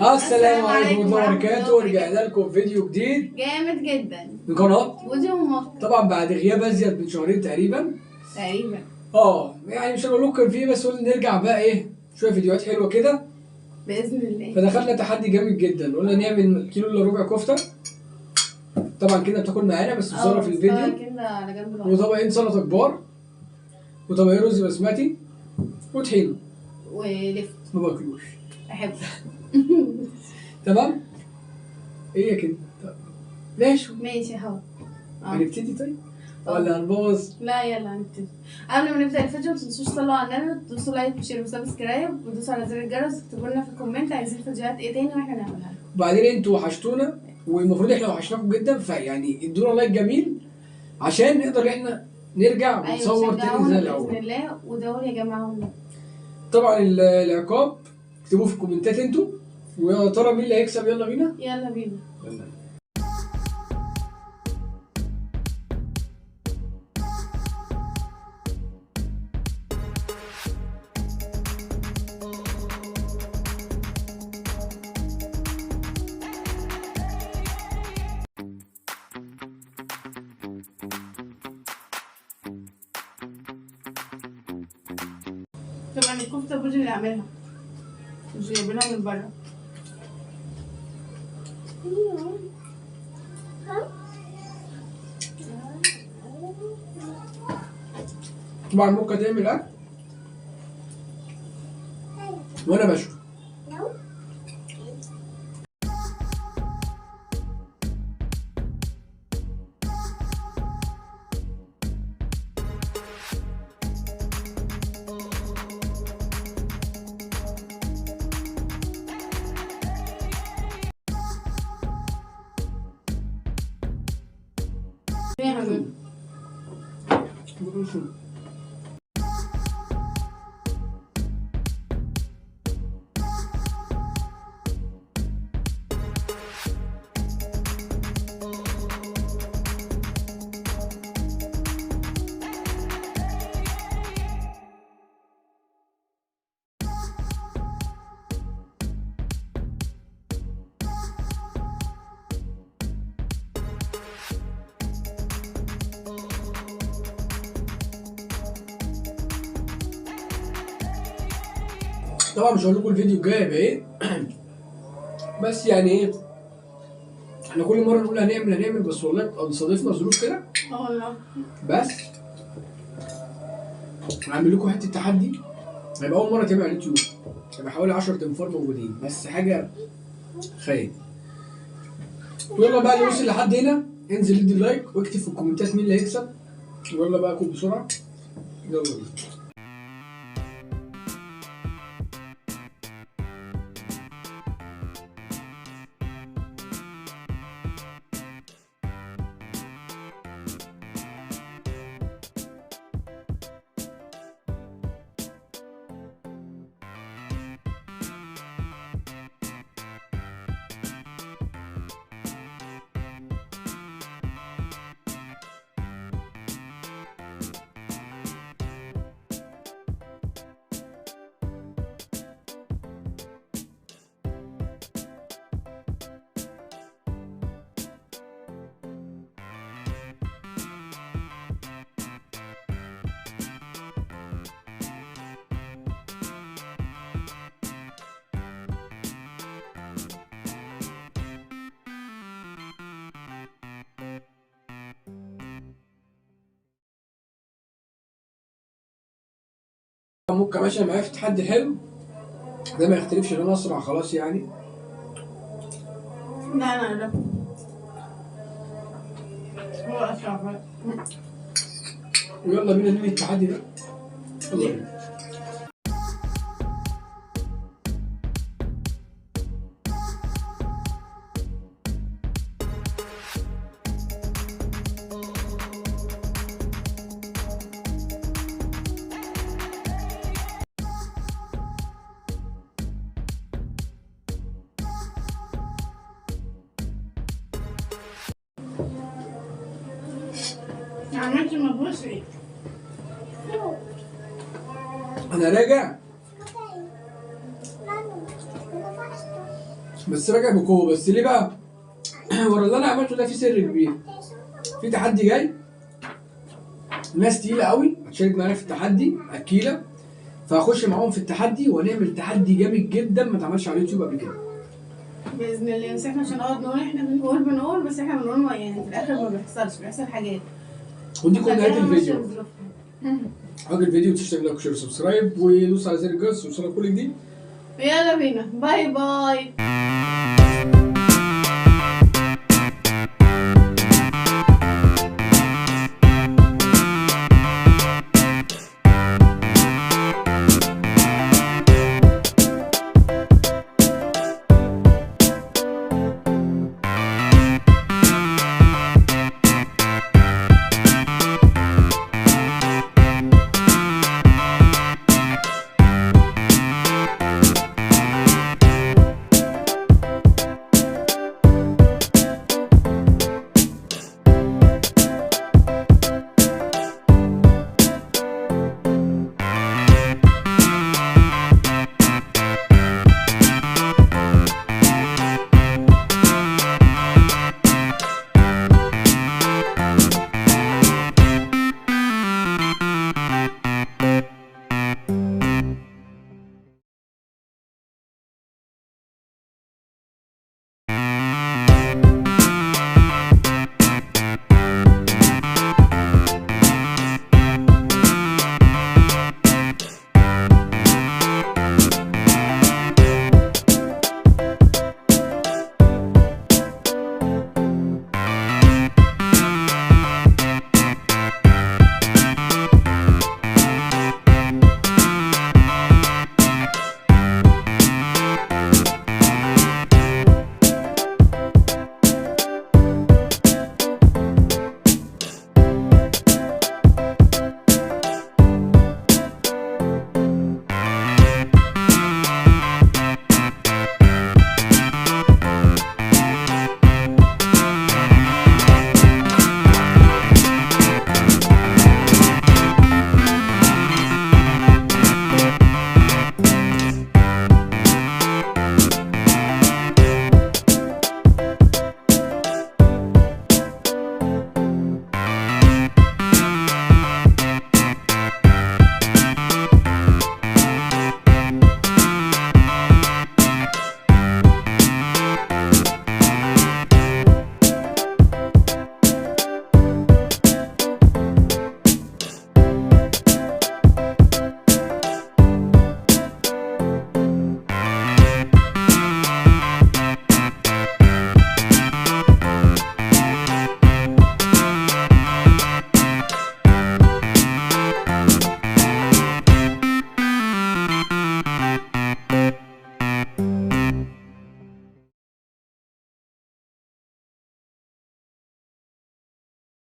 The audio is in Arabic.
السلام عليكم ورحمة الله وبركاته. رجعنا لكم فيديو جديد جامد جدا من قناة بودي ومطر. طبعا بعد غياب ازيد من شهرين تقريبا. يعني مش هنقول لكم فيه، بس قلنا نرجع بقى ايه شويه فيديوهات حلوه كده باذن الله. فدخلنا تحدي جامد جدا، قلنا نعمل كيلو الا ربع كفته. طبعا كده بتاكل معانا بس بصوره في الفيديو، كده على جنب وطبقين سلطه كبار وطبقين رز بسمتي وطحينه ولفت ما باكلوش احب. تمام ايه كده. ماشي اهو. هنبتدي طيب ولا هنبوظ؟ لا يلا هنبتدي. قبل ما نبدا الفيديو متنسوش تصلوا على النبي وتدوسوا لايك وشير وسبسكرايب وتدوسوا على زر الجرس وتكتبوا لنا في الكومنت عايزين فيديوهات ايه تاني واحنا نعملها. وبعدين انتوا وحشتونا والمفروض احنا وحشناكم جدا، فيعني ادونا لايك جميل عشان نقدر احنا نرجع ونصور تاني زي الاول باذن الله. ودول يا جماعه طبعا العقاب اكتبوه في الكومنتات انتوا، ويا ترى مين اللي هيكسب؟ يلا بينا. يلا بينا. طبعا الكفته بودي اللي عاملها مش جايبينها من بره. طبعا ممكن تعمل اكل وانا بشوف. طبعا مش هقول لكم الفيديو الجاي هيبقى ايه بس يعني ايه احنا كل مره نقول هنعمل بس والله بتبقى صادفنا ظروف كده. والله بس هعمل لكم حته تحدي هيبقى اول مره تعمل على اليوتيوب، هيبقى حوالي 10 تنفار موجودين بس حاجه خيال. ويلا بقى اللي وصل لحد هنا انزل ادي لايك واكتب في الكومنتات مين اللي هيكسب. ويلا بقى كل بسرعه يلا بينا. ممكن ماشي معايا في تحدي حلو ده ما يختلفش ان انا اسرع خلاص يعني. لا هو اسرع. ويلا بينا ننهي التحدي ده. يلا بينا. عملت مبوسي. انا راجع بس راجع بقوه. بس ليه بقى؟ ورا اللي انا عملته ده في سر كبير. في تحدي جاي، ناس تقيله قوي هتشارك معانا في التحدي اكيله، فهخش معاهم في التحدي وهنعمل تحدي جامد جدا ما اتعملش على اليوتيوب قبل كده. باذن الله. بس احنا مش هنقعد نقول احنا بنقول بس احنا بنقول يعني في الاخر ما بيحصلش، بيحصل حاجات. ودي كل نهايه خلينا ماشية الفيديو. بظروفها. عجب الفيديو وتشترك لايك وشير وسبسكرايب ودوس على زر الجرس ويوصلك كل جديد. يلا بينا، باي باي.